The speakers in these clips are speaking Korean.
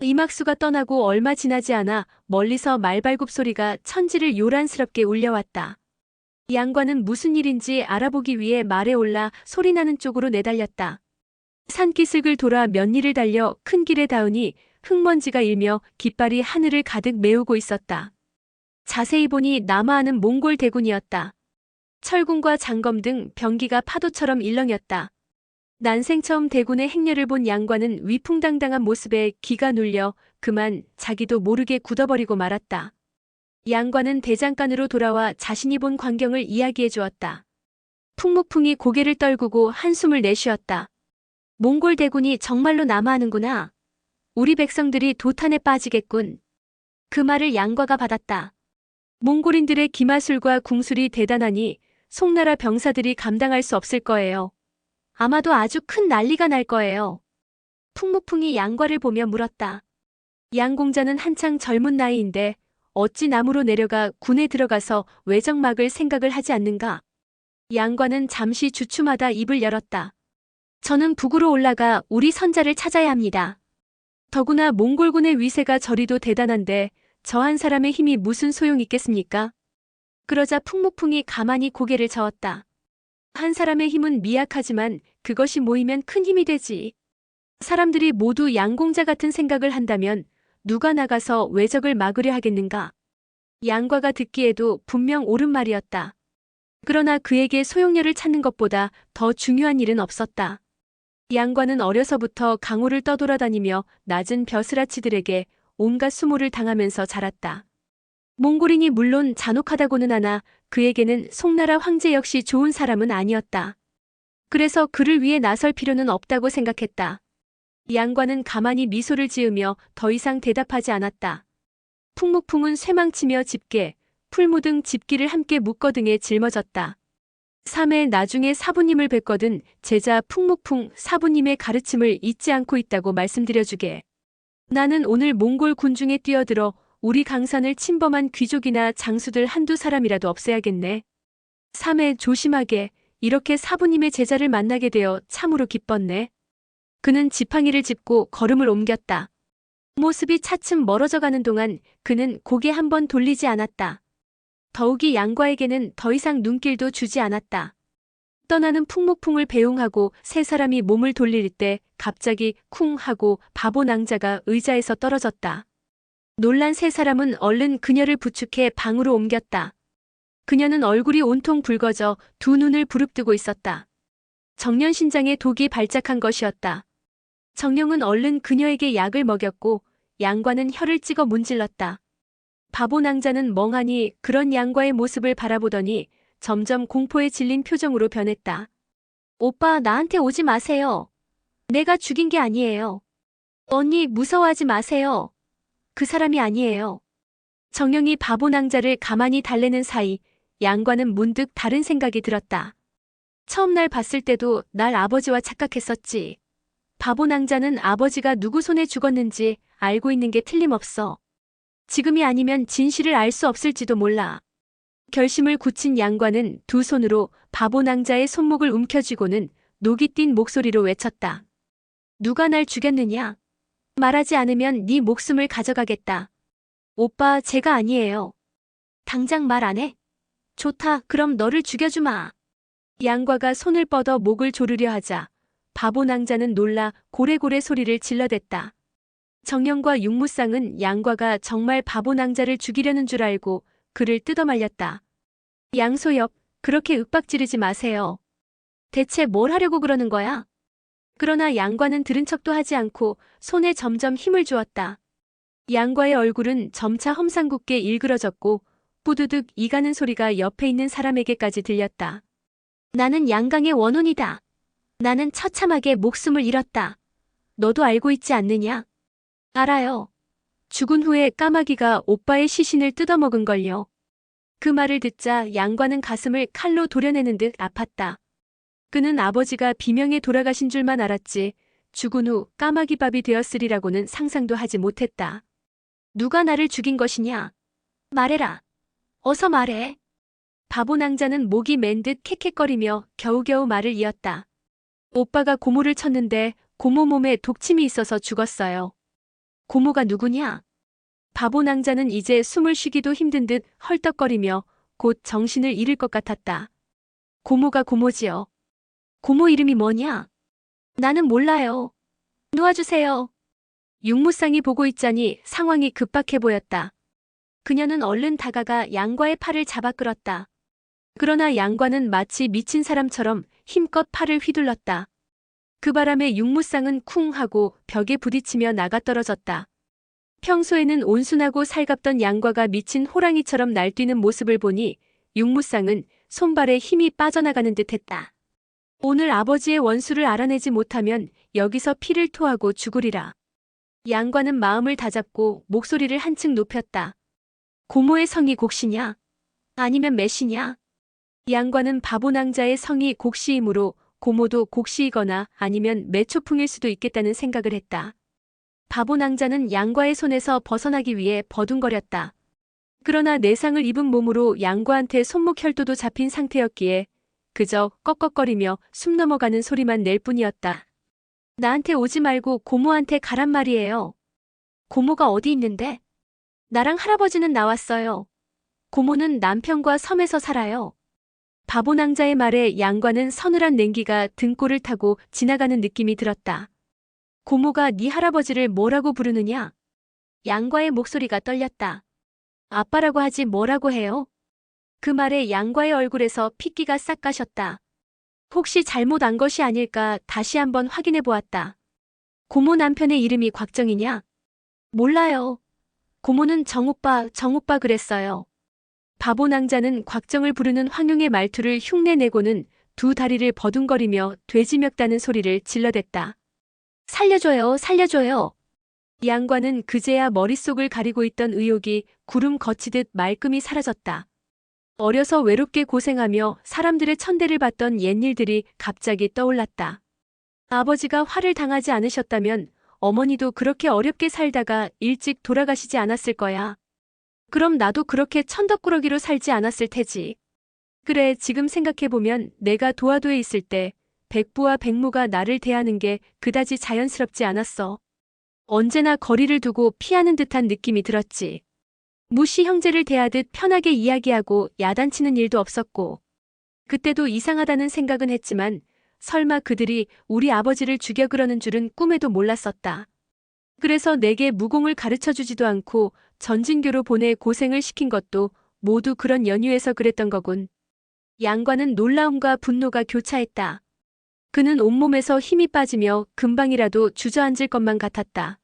이막수가 떠나고 얼마 지나지 않아 멀리서 말발굽 소리가 천지를 요란스럽게 울려왔다. 양관은 무슨 일인지 알아보기 위해 말에 올라 소리나는 쪽으로 내달렸다. 산기슭을 돌아 면리를 달려 큰 길에 닿으니 흙먼지가 일며 깃발이 하늘을 가득 메우고 있었다. 자세히 보니 남하하는 몽골 대군이었다. 철군과 장검 등 병기가 파도처럼 일렁였다. 난생 처음 대군의 행렬을 본 양관은 위풍당당한 모습에 기가 눌려 그만 자기도 모르게 굳어버리고 말았다. 양관은 대장간으로 돌아와 자신이 본 광경을 이야기해 주었다. 풍무풍이 고개를 떨구고 한숨을 내쉬었다. 몽골 대군이 정말로 남하하는구나. 우리 백성들이 도탄에 빠지겠군. 그 말을 양과가 받았다. 몽골인들의 기마술과 궁술이 대단하니 송나라 병사들이 감당할 수 없을 거예요. 아마도 아주 큰 난리가 날 거예요. 풍무풍이 양과를 보며 물었다. 양공자는 한창 젊은 나이인데 어찌 남으로 내려가 군에 들어가서 외적막을 생각을 하지 않는가? 양과는 잠시 주춤하다 입을 열었다. 저는 북으로 올라가 우리 선자를 찾아야 합니다. 더구나 몽골군의 위세가 저리도 대단한데 저 한 사람의 힘이 무슨 소용 있겠습니까? 그러자 풍무풍이 가만히 고개를 저었다. 한 사람의 힘은 미약하지만 그것이 모이면 큰 힘이 되지. 사람들이 모두 양공자 같은 생각을 한다면 누가 나가서 외적을 막으려 하겠는가? 양과가 듣기에도 분명 옳은 말이었다. 그러나 그에게 소용렬을 찾는 것보다 더 중요한 일은 없었다. 양과는 어려서부터 강호를 떠돌아다니며 낮은 벼슬아치들에게 온갖 수모를 당하면서 자랐다. 몽골인이 물론 잔혹하다고는 하나 그에게는 송나라 황제 역시 좋은 사람은 아니었다. 그래서 그를 위해 나설 필요는 없다고 생각했다. 양과는 가만히 미소를 지으며 더 이상 대답하지 않았다. 풍무풍은 쇠망치며 집게, 풀무 등 집기를 함께 묶어 등에 짊어졌다. 3회 나중에 사부님을 뵙거든 제자 풍무풍 사부님의 가르침을 잊지 않고 있다고 말씀드려주게. 나는 오늘 몽골 군중에 뛰어들어 우리 강산을 침범한 귀족이나 장수들 한두 사람이라도 없애야겠네. 3회 조심하게 이렇게 사부님의 제자를 만나게 되어 참으로 기뻤네. 그는 지팡이를 짚고 걸음을 옮겼다. 모습이 차츰 멀어져 가는 동안 그는 고개 한번 돌리지 않았다. 더욱이 양과에게는 더 이상 눈길도 주지 않았다. 떠나는 풍무풍을 배웅하고 세 사람이 몸을 돌릴 때 갑자기 쿵 하고 바보 낭자가 의자에서 떨어졌다. 놀란 세 사람은 얼른 그녀를 부축해 방으로 옮겼다. 그녀는 얼굴이 온통 붉어져 두 눈을 부릅뜨고 있었다. 정년신장에 독이 발작한 것이었다. 정령은 얼른 그녀에게 약을 먹였고 양과는 혀를 찍어 문질렀다. 바보 낭자는 멍하니 그런 양과의 모습을 바라보더니 점점 공포에 질린 표정으로 변했다. 오빠 나한테 오지 마세요. 내가 죽인 게 아니에요. 언니 무서워하지 마세요. 그 사람이 아니에요. 정령이 바보 낭자를 가만히 달래는 사이 양과는 문득 다른 생각이 들었다. 처음 날 봤을 때도 날 아버지와 착각했었지. 바보 낭자는 아버지가 누구 손에 죽었는지 알고 있는 게 틀림없어. 지금이 아니면 진실을 알 수 없을지도 몰라. 결심을 굳힌 양과는 두 손으로 바보 낭자의 손목을 움켜쥐고는 녹이 띤 목소리로 외쳤다. 누가 날 죽였느냐? 말하지 않으면 네 목숨을 가져가겠다. 오빠 제가 아니에요. 당장 말 안 해? 좋다 그럼 너를 죽여주마. 양과가 손을 뻗어 목을 조르려 하자 바보 낭자는 놀라 고래고래 소리를 질러댔다. 정령과 육무쌍은 양과가 정말 바보 낭자를 죽이려는 줄 알고 그를 뜯어말렸다. 양소엽, 그렇게 윽박지르지 마세요. 대체 뭘 하려고 그러는 거야? 그러나 양과는 들은 척도 하지 않고 손에 점점 힘을 주었다. 양과의 얼굴은 점차 험상궂게 일그러졌고 뿌드득 이가는 소리가 옆에 있는 사람에게까지 들렸다. 나는 양강의 원혼이다. 나는 처참하게 목숨을 잃었다. 너도 알고 있지 않느냐? 알아요. 죽은 후에 까마귀가 오빠의 시신을 뜯어먹은걸요. 그 말을 듣자 양과는 가슴을 칼로 도려내는 듯 아팠다. 그는 아버지가 비명에 돌아가신 줄만 알았지 죽은 후 까마귀밥이 되었으리라고는 상상도 하지 못했다. 누가 나를 죽인 것이냐? 말해라. 어서 말해. 바보 낭자는 목이 맨 듯 캑캑거리며 겨우겨우 말을 이었다. 오빠가 고모를 쳤는데 고모 몸에 독침이 있어서 죽었어요. 고모가 누구냐? 바보 낭자는 이제 숨을 쉬기도 힘든 듯 헐떡거리며 곧 정신을 잃을 것 같았다. 고모가 고모지요. 고모 이름이 뭐냐? 나는 몰라요. 놓아주세요. 육무쌍이 보고 있자니 상황이 급박해 보였다. 그녀는 얼른 다가가 양과의 팔을 잡아 끌었다. 그러나 양과는 마치 미친 사람처럼 힘껏 팔을 휘둘렀다. 그 바람에 육무쌍은 쿵 하고 벽에 부딪히며 나가떨어졌다. 평소에는 온순하고 살갑던 양과가 미친 호랑이처럼 날뛰는 모습을 보니 육무쌍은 손발에 힘이 빠져나가는 듯했다. 오늘 아버지의 원수를 알아내지 못하면 여기서 피를 토하고 죽으리라. 양과는 마음을 다잡고 목소리를 한층 높였다. 고모의 성이 곡씨냐? 아니면 매씨냐? 양과는 바보낭자의 성이 곡씨이므로 고모도 곡씨이거나 아니면 매초풍일 수도 있겠다는 생각을 했다. 바보낭자는 양과의 손에서 벗어나기 위해 버둥거렸다. 그러나 내상을 입은 몸으로 양과한테 손목 혈도도 잡힌 상태였기에 그저 꺽꺽거리며 숨 넘어가는 소리만 낼 뿐이었다. 나한테 오지 말고 고모한테 가란 말이에요. 고모가 어디 있는데? 나랑 할아버지는 나왔어요. 고모는 남편과 섬에서 살아요. 바보낭자의 말에 양과는 서늘한 냉기가 등골을 타고 지나가는 느낌이 들었다. 고모가 네 할아버지를 뭐라고 부르느냐? 양과의 목소리가 떨렸다. 아빠라고 하지 뭐라고 해요? 그 말에 양과의 얼굴에서 핏기가 싹 가셨다. 혹시 잘못 안 것이 아닐까 다시 한번 확인해 보았다. 고모 남편의 이름이 곽정이냐? 몰라요. 고모는 정오빠 그랬어요. 바보낭자는 곽정을 부르는 황룡의 말투를 흉내내고는 두 다리를 버둥거리며 돼지멱다는 소리를 질러댔다. 살려줘요, 살려줘요. 양과는 그제야 머릿속을 가리고 있던 의욕이 구름 거치듯 말끔히 사라졌다. 어려서 외롭게 고생하며 사람들의 천대를 받던 옛일들이 갑자기 떠올랐다. 아버지가 화를 당하지 않으셨다면 어머니도 그렇게 어렵게 살다가 일찍 돌아가시지 않았을 거야. 그럼 나도 그렇게 천덕꾸러기로 살지 않았을 테지. 그래, 지금 생각해보면 내가 도화도에 있을 때 백부와 백무가 나를 대하는 게 그다지 자연스럽지 않았어. 언제나 거리를 두고 피하는 듯한 느낌이 들었지. 무시 형제를 대하듯 편하게 이야기하고 야단치는 일도 없었고. 그때도 이상하다는 생각은 했지만 설마 그들이 우리 아버지를 죽여 그러는 줄은 꿈에도 몰랐었다. 그래서 내게 무공을 가르쳐주지도 않고 전진교로 보내 고생을 시킨 것도 모두 그런 연유에서 그랬던 거군. 양과는 놀라움과 분노가 교차했다. 그는 온몸에서 힘이 빠지며 금방이라도 주저앉을 것만 같았다.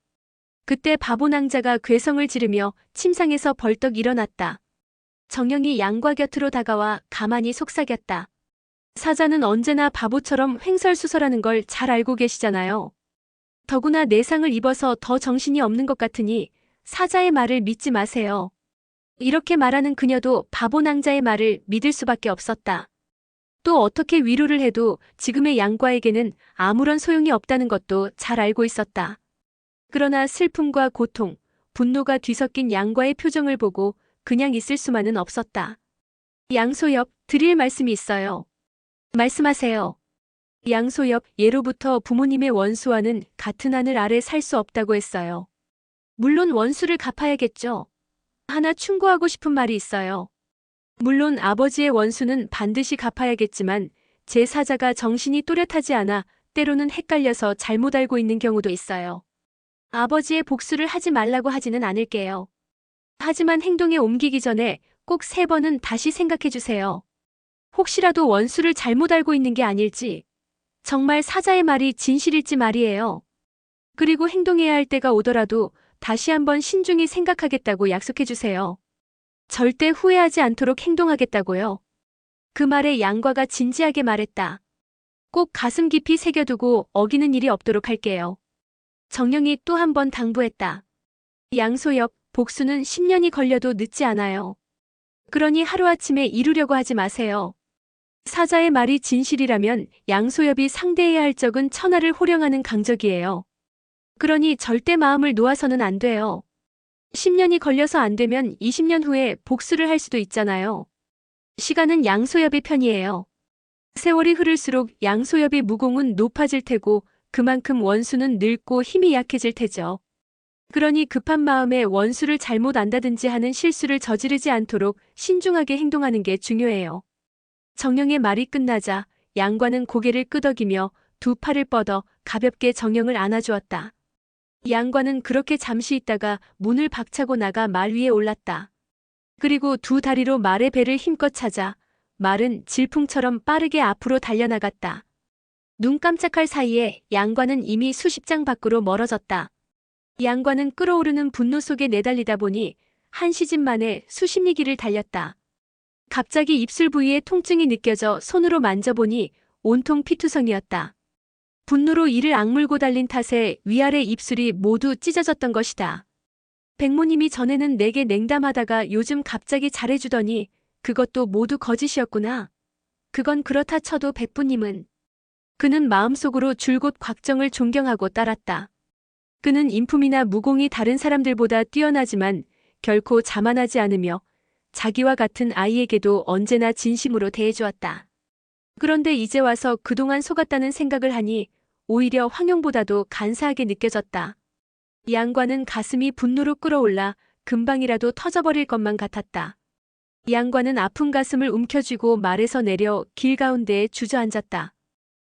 그때 바보낭자가 괴성을 지르며 침상에서 벌떡 일어났다. 정영이 양과 곁으로 다가와 가만히 속삭였다. 사자는 언제나 바보처럼 횡설수설하는 걸 잘 알고 계시잖아요. 더구나 내상을 입어서 더 정신이 없는 것 같으니 사자의 말을 믿지 마세요. 이렇게 말하는 그녀도 바보낭자의 말을 믿을 수밖에 없었다. 또 어떻게 위로를 해도 지금의 양과에게는 아무런 소용이 없다는 것도 잘 알고 있었다. 그러나 슬픔과 고통, 분노가 뒤섞인 양과의 표정을 보고 그냥 있을 수만은 없었다. 양소엽, 드릴 말씀이 있어요. 말씀하세요. 양소엽, 예로부터 부모님의 원수와는 같은 하늘 아래 살 수 없다고 했어요. 물론 원수를 갚아야겠죠. 하나 충고하고 싶은 말이 있어요. 물론 아버지의 원수는 반드시 갚아야겠지만 제 사자가 정신이 또렷하지 않아 때로는 헷갈려서 잘못 알고 있는 경우도 있어요. 아버지의 복수를 하지 말라고 하지는 않을게요. 하지만 행동에 옮기기 전에 꼭 3번은 다시 생각해 주세요. 혹시라도 원수를 잘못 알고 있는 게 아닐지, 정말 사자의 말이 진실일지 말이에요. 그리고 행동해야 할 때가 오더라도 다시 한번 신중히 생각하겠다고 약속해 주세요. 절대 후회하지 않도록 행동하겠다고요. 그 말에 양과가 진지하게 말했다. 꼭 가슴 깊이 새겨두고 어기는 일이 없도록 할게요. 정영이 또 한 번 당부했다. 양소엽, 복수는 10년이 걸려도 늦지 않아요. 그러니 하루아침에 이루려고 하지 마세요. 사자의 말이 진실이라면 양소엽이 상대해야 할 적은 천하를 호령하는 강적이에요. 그러니 절대 마음을 놓아서는 안 돼요. 10년이 걸려서 안 되면 20년 후에 복수를 할 수도 있잖아요. 시간은 양소엽의 편이에요. 세월이 흐를수록 양소엽의 무공은 높아질 테고 그만큼 원수는 늙고 힘이 약해질 테죠. 그러니 급한 마음에 원수를 잘못 안다든지 하는 실수를 저지르지 않도록 신중하게 행동하는 게 중요해요. 정령의 말이 끝나자 양관은 고개를 끄덕이며 두 팔을 뻗어 가볍게 정령을 안아주었다. 양관은 그렇게 잠시 있다가 문을 박차고 나가 말 위에 올랐다. 그리고 두 다리로 말의 배를 힘껏 찾아 말은 질풍처럼 빠르게 앞으로 달려나갔다. 눈 깜짝할 사이에 양관은 이미 수십 장 밖으로 멀어졌다. 양관은 끓어오르는 분노 속에 내달리다 보니 한 시집 만에 수십 리길을 달렸다. 갑자기 입술 부위에 통증이 느껴져 손으로 만져보니 온통 피투성이었다. 분노로 이를 악물고 달린 탓에 위아래 입술이 모두 찢어졌던 것이다. 백모님이 전에는 내게 냉담하다가 요즘 갑자기 잘해주더니 그것도 모두 거짓이었구나. 그건 그렇다 쳐도 백부님은. 그는 마음속으로 줄곧 곽정을 존경하고 따랐다. 그는 인품이나 무공이 다른 사람들보다 뛰어나지만 결코 자만하지 않으며 자기와 같은 아이에게도 언제나 진심으로 대해주었다. 그런데 이제 와서 그동안 속았다는 생각을 하니 오히려 황용보다도 간사하게 느껴졌다. 양관은 가슴이 분노로 끓어올라 금방이라도 터져버릴 것만 같았다. 양관은 아픈 가슴을 움켜쥐고 말에서 내려 길 가운데에 주저앉았다.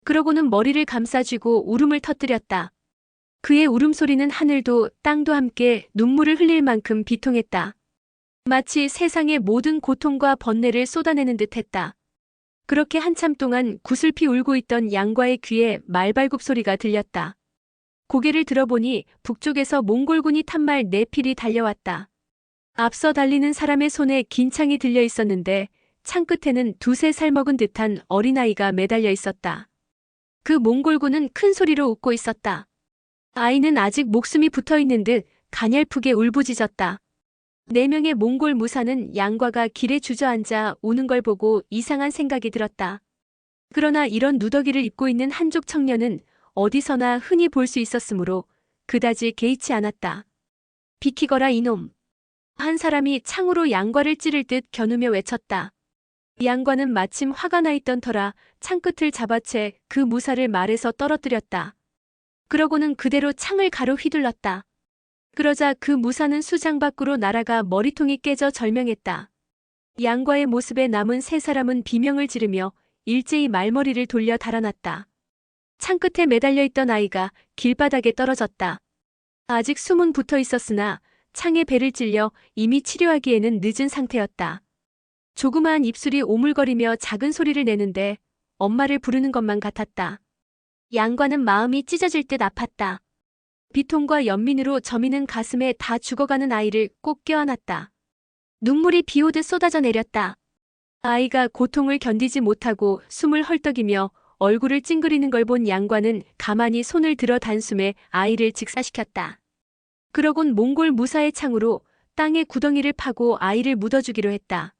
그러고는 머리를 감싸쥐고 울음을 터뜨렸다. 그의 울음소리는 하늘도 땅도 함께 눈물을 흘릴 만큼 비통했다. 마치 세상의 모든 고통과 번뇌를 쏟아내는 듯했다. 그렇게 한참 동안 구슬피 울고 있던 양과의 귀에 말발굽 소리가 들렸다. 고개를 들어보니 북쪽에서 몽골군이 탄 말 4필이 달려왔다. 앞서 달리는 사람의 손에 긴 창이 들려 있었는데 창 끝에는 2~3살 먹은 듯한 어린아이가 매달려 있었다. 그 몽골군은 큰 소리로 웃고 있었다. 아이는 아직 목숨이 붙어있는 듯 가냘프게 울부짖었다. 4명의 몽골 무사는 양과가 길에 주저앉아 우는 걸 보고 이상한 생각이 들었다. 그러나 이런 누더기를 입고 있는 한족 청년은 어디서나 흔히 볼 수 있었으므로 그다지 개의치 않았다. 비키거라 이놈. 한 사람이 창으로 양과를 찌를 듯 겨누며 외쳤다. 양과는 마침 화가 나 있던 터라 창끝을 잡아채 그 무사를 말에서 떨어뜨렸다. 그러고는 그대로 창을 가로 휘둘렀다. 그러자 그 무사는 수장 밖으로 날아가 머리통이 깨져 절명했다. 양과의 모습에 남은 3사람은 비명을 지르며 일제히 말머리를 돌려 달아났다. 창끝에 매달려 있던 아이가 길바닥에 떨어졌다. 아직 숨은 붙어 있었으나 창에 배를 찔려 이미 치료하기에는 늦은 상태였다. 조그마한 입술이 오물거리며 작은 소리를 내는데 엄마를 부르는 것만 같았다. 양과는 마음이 찢어질 듯 아팠다. 비통과 연민으로 저미는 가슴에 다 죽어가는 아이를 꼭 껴안았다. 눈물이 비오듯 쏟아져 내렸다. 아이가 고통을 견디지 못하고 숨을 헐떡이며 얼굴을 찡그리는 걸 본 양과는 가만히 손을 들어 단숨에 아이를 직사시켰다. 그러곤 몽골 무사의 창으로 땅에 구덩이를 파고 아이를 묻어주기로 했다.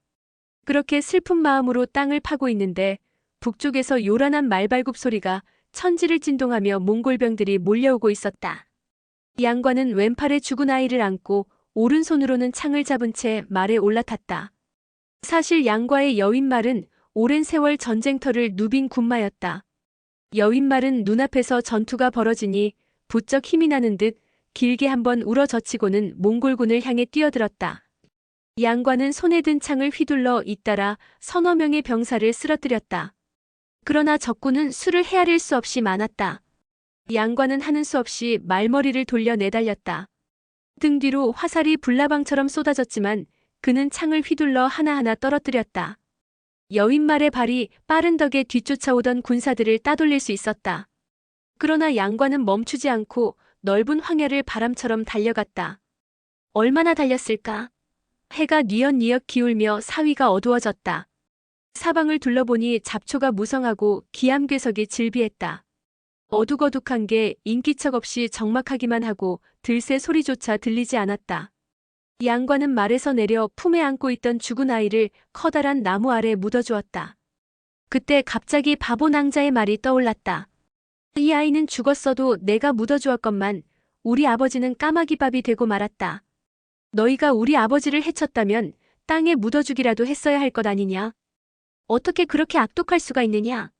그렇게 슬픈 마음으로 땅을 파고 있는데 북쪽에서 요란한 말발굽 소리가 천지를 진동하며 몽골병들이 몰려오고 있었다. 양과는 왼팔에 죽은 아이를 안고 오른손으로는 창을 잡은 채 말에 올라탔다. 사실 양과의 여윈말은 오랜 세월 전쟁터를 누빈 군마였다. 여윈말은 눈앞에서 전투가 벌어지니 부쩍 힘이 나는 듯 길게 한번 울어젖히고는 몽골군을 향해 뛰어들었다. 양과는 손에 든 창을 휘둘러 잇따라 서너 명의 병사를 쓰러뜨렸다. 그러나 적군은 수를 헤아릴 수 없이 많았다. 양과는 하는 수 없이 말머리를 돌려 내달렸다. 등 뒤로 화살이 불나방처럼 쏟아졌지만 그는 창을 휘둘러 하나하나 떨어뜨렸다. 여윈말의 발이 빠른 덕에 뒤쫓아오던 군사들을 따돌릴 수 있었다. 그러나 양과는 멈추지 않고 넓은 황야를 바람처럼 달려갔다. 얼마나 달렸을까? 해가 뉘엿뉘엿 기울며 사위가 어두워졌다. 사방을 둘러보니 잡초가 무성하고 기암괴석이 질비했다. 어둑어둑한 게 인기척 없이 적막하기만 하고 들새 소리조차 들리지 않았다. 양과는 말에서 내려 품에 안고 있던 죽은 아이를 커다란 나무 아래 묻어주었다. 그때 갑자기 바보 낭자의 말이 떠올랐다. 이 아이는 죽었어도 내가 묻어주었건만 우리 아버지는 까마귀밥이 되고 말았다. 너희가 우리 아버지를 해쳤다면 땅에 묻어주기라도 했어야 할 것 아니냐? 어떻게 그렇게 악독할 수가 있느냐?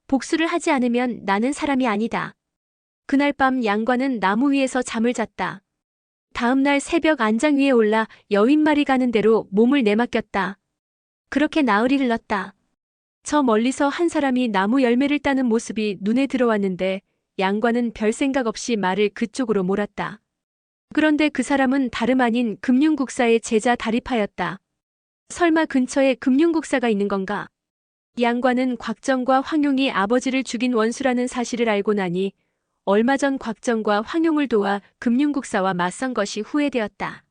복수를 하지 않으면 나는 사람이 아니다. 그날 밤 양과는 나무 위에서 잠을 잤다. 다음 날 새벽 안장 위에 올라 여윈말이 가는 대로 몸을 내맡겼다. 그렇게 나흘이 흘렀다. 저 멀리서 한 사람이 나무 열매를 따는 모습이 눈에 들어왔는데 양과는 별 생각 없이 말을 그쪽으로 몰았다. 그런데 그 사람은 다름 아닌 금융국사의 제자 다리파였다. 설마 근처에 금융국사가 있는 건가? 양과는 곽정과 황용이 아버지를 죽인 원수라는 사실을 알고 나니 얼마 전 곽정과 황용을 도와 금융국사와 맞선 것이 후회되었다.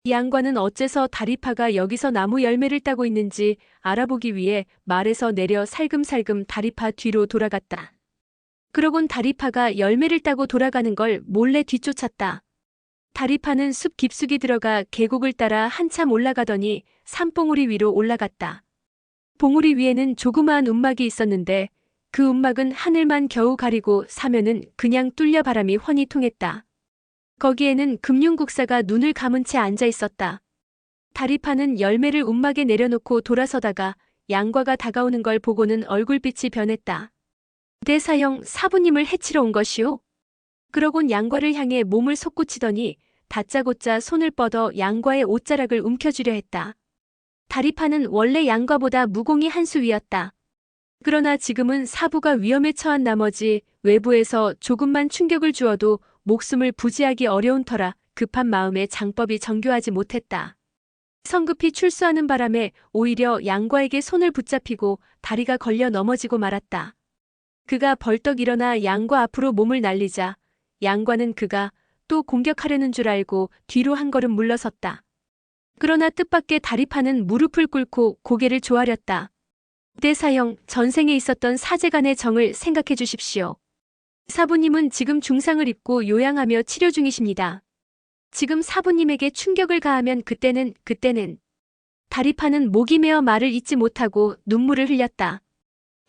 양과는 어째서 다리파가 여기서 나무 열매를 따고 있는지 알아보기 위해 말에서 내려 살금살금 다리파 뒤로 돌아갔다. 그러곤 다리파가 열매를 따고 돌아가는 걸 몰래 뒤쫓았다. 다리파는 숲 깊숙이 들어가 계곡을 따라 한참 올라가더니 산봉우리 위로 올라갔다. 봉우리 위에는 조그마한 움막이 있었는데 그 움막은 하늘만 겨우 가리고 사면은 그냥 뚫려 바람이 훤히 통했다. 거기에는 금융국사가 눈을 감은 채 앉아 있었다. 다리파는 열매를 움막에 내려놓고 돌아서다가 양과가 다가오는 걸 보고는 얼굴빛이 변했다. 대사형 사부님을 해치러 온 것이오? 그러곤 양과를 향해 몸을 솟구치더니 다짜고짜 손을 뻗어 양과의 옷자락을 움켜쥐려 했다. 다리파는 원래 양과보다 무공이 한 수 위였다. 그러나 지금은 사부가 위험에 처한 나머지 외부에서 조금만 충격을 주어도 목숨을 부지하기 어려운 터라 급한 마음에 장법이 정교하지 못했다. 성급히 출수하는 바람에 오히려 양과에게 손을 붙잡히고 다리가 걸려 넘어지고 말았다. 그가 벌떡 일어나 양과 앞으로 몸을 날리자 양과는 그가 또 공격하려는 줄 알고 뒤로 한 걸음 물러섰다. 그러나 뜻밖의 다리파는 무릎을 꿇고 고개를 조아렸다. 대사형, 전생에 있었던 사제간의 정을 생각해 주십시오. 사부님은 지금 중상을 입고 요양하며 치료 중이십니다. 지금 사부님에게 충격을 가하면 그때는 다리파는 목이 메어 말을 잇지 못하고 눈물을 흘렸다.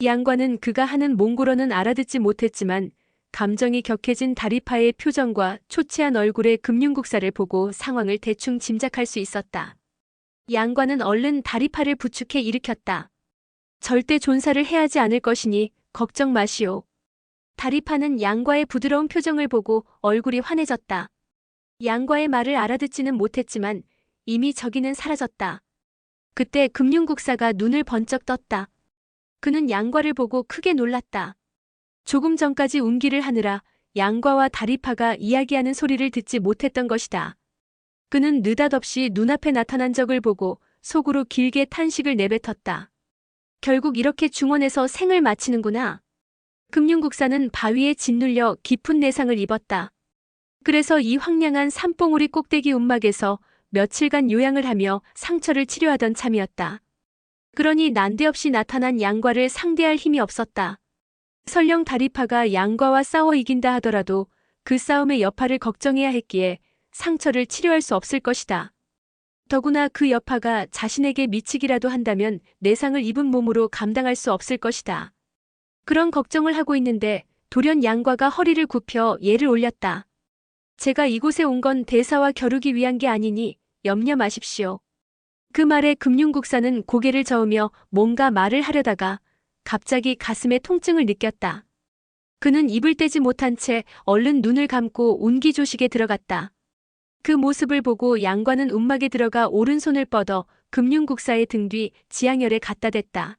양과는 그가 하는 몽골어는 알아듣지 못했지만 감정이 격해진 다리파의 표정과 초췌한 얼굴의 금융국사를 보고 상황을 대충 짐작할 수 있었다. 양과는 얼른 다리파를 부축해 일으켰다. 절대 존사를 해하지 않을 것이니 걱정 마시오. 다리파는 양과의 부드러운 표정을 보고 얼굴이 환해졌다. 양과의 말을 알아듣지는 못했지만 이미 저기는 사라졌다. 그때 금융국사가 눈을 번쩍 떴다. 그는 양과를 보고 크게 놀랐다. 조금 전까지 운기를 하느라 양과와 다리파가 이야기하는 소리를 듣지 못했던 것이다. 그는 느닷없이 눈앞에 나타난 적을 보고 속으로 길게 탄식을 내뱉었다. 결국 이렇게 중원에서 생을 마치는구나. 금융국사는 바위에 짓눌려 깊은 내상을 입었다. 그래서 이 황량한 산봉우리 꼭대기 움막에서 며칠간 요양을 하며 상처를 치료하던 참이었다. 그러니 난데없이 나타난 양과를 상대할 힘이 없었다. 설령 다리파가 양과와 싸워 이긴다 하더라도 그 싸움의 여파를 걱정해야 했기에 상처를 치료할 수 없을 것이다. 더구나 그 여파가 자신에게 미치기라도 한다면 내상을 입은 몸으로 감당할 수 없을 것이다. 그런 걱정을 하고 있는데 돌연 양과가 허리를 굽혀 예를 올렸다. 제가 이곳에 온 건 대사와 겨루기 위한 게 아니니 염려 마십시오. 그 말에 금융국사는 고개를 저으며 뭔가 말을 하려다가 갑자기 가슴에 통증을 느꼈다. 그는 입을 떼지 못한 채 얼른 눈을 감고 운기조식에 들어갔다. 그 모습을 보고 양과는 움막에 들어가 오른손을 뻗어 금융국사의 등 뒤 지향혈에 갖다 댔다.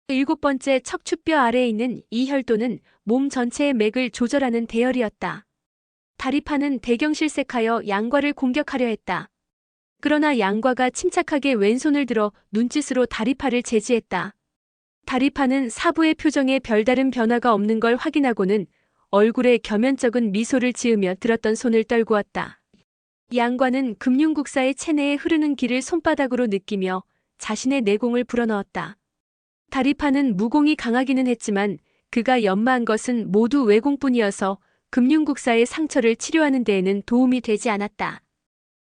7번째 척추뼈 아래에 있는 이 혈도는 몸 전체의 맥을 조절하는 대혈이었다. 다리파는 대경실색하여 양과를 공격하려 했다. 그러나 양과가 침착하게 왼손을 들어 눈짓으로 다리파를 제지했다. 다리파는 사부의 표정에 별다른 변화가 없는 걸 확인하고는 얼굴에 겸연쩍은 미소를 지으며 들었던 손을 떨구었다. 양과는 금융국사의 체내에 흐르는 기를 손바닥으로 느끼며 자신의 내공을 불어넣었다. 다리파는 무공이 강하기는 했지만 그가 연마한 것은 모두 외공뿐이어서 금융국사의 상처를 치료하는 데에는 도움이 되지 않았다.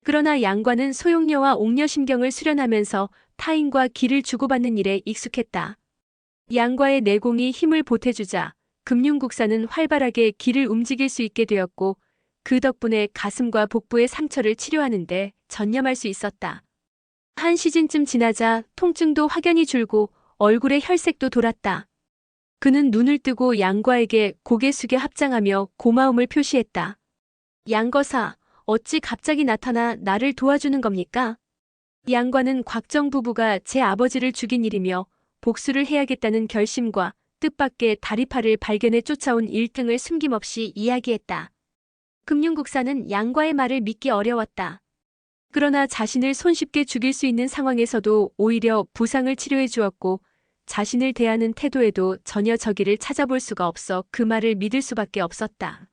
그러나 양과는 소용녀와 옥녀심경을 수련하면서 타인과 기를 주고받는 일에 익숙했다. 양과의 내공이 힘을 보태주자 금융국사는 활발하게 기를 움직일 수 있게 되었고 그 덕분에 가슴과 복부의 상처를 치료하는데 전념할 수 있었다. 한 시즌쯤 지나자 통증도 확연히 줄고 얼굴에 혈색도 돌았다. 그는 눈을 뜨고 양과에게 고개 숙여 합장하며 고마움을 표시했다. 양거사, 어찌 갑자기 나타나 나를 도와주는 겁니까? 양과는 곽정 부부가 제 아버지를 죽인 일이며 복수를 해야겠다는 결심과 뜻밖의 다리팔을 발견해 쫓아온 일등을 숨김없이 이야기했다. 금융국사는 양과의 말을 믿기 어려웠다. 그러나 자신을 손쉽게 죽일 수 있는 상황에서도 오히려 부상을 치료해 주었고 자신을 대하는 태도에도 전혀 적의를 찾아볼 수가 없어 그 말을 믿을 수밖에 없었다.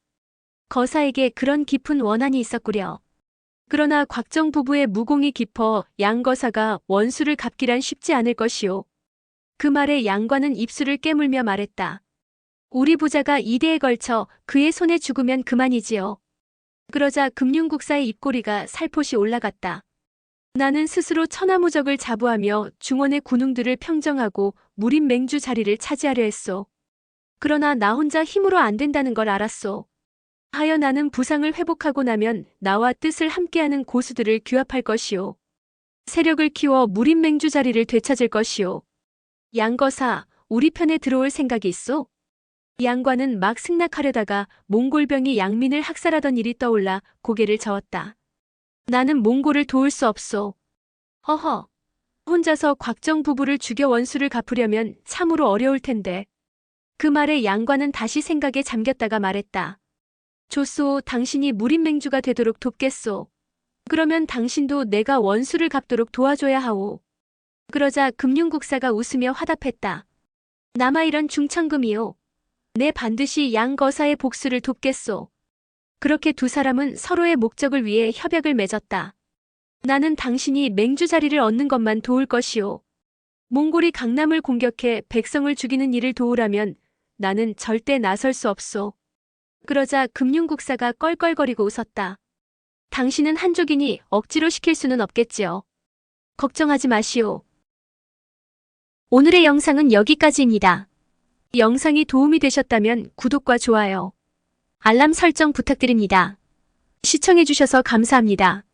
거사에게 그런 깊은 원한이 있었구려. 그러나 곽정 부부의 무공이 깊어 양 거사가 원수를 갚기란 쉽지 않을 것이오. 그 말에 양과는 입술을 깨물며 말했다. 우리 부자가 2대에 걸쳐 그의 손에 죽으면 그만이지요. 그러자 금융국사의 입꼬리가 살포시 올라갔다. 나는 스스로 천하무적을 자부하며 중원의 군웅들을 평정하고 무림 맹주 자리를 차지하려 했소. 그러나 나 혼자 힘으로 안 된다는 걸 알았소. 하여 나는 부상을 회복하고 나면 나와 뜻을 함께하는 고수들을 규합할 것이오. 세력을 키워 무림 맹주 자리를 되찾을 것이오. 양거사, 우리 편에 들어올 생각이 있소? 양과는 막 승낙하려다가 몽골병이 양민을 학살하던 일이 떠올라 고개를 저었다. 나는 몽골을 도울 수 없소. 허허. 혼자서 곽정 부부를 죽여 원수를 갚으려면 참으로 어려울 텐데. 그 말에 양과는 다시 생각에 잠겼다가 말했다. 좋소, 당신이 무림맹주가 되도록 돕겠소. 그러면 당신도 내가 원수를 갚도록 도와줘야 하오. 그러자 금융국사가 웃으며 화답했다. 남아 이런 중천금이요. 내 반드시 양 거사의 복수를 돕겠소. 그렇게 두 사람은 서로의 목적을 위해 협약을 맺었다. 나는 당신이 맹주 자리를 얻는 것만 도울 것이오. 몽골이 강남을 공격해 백성을 죽이는 일을 도우라면 나는 절대 나설 수 없소. 그러자 금융국사가 껄껄거리고 웃었다. 당신은 한족이니 억지로 시킬 수는 없겠지요. 걱정하지 마시오. 오늘의 영상은 여기까지입니다. 영상이 도움이 되셨다면 구독과 좋아요, 알람 설정 부탁드립니다. 시청해주셔서 감사합니다.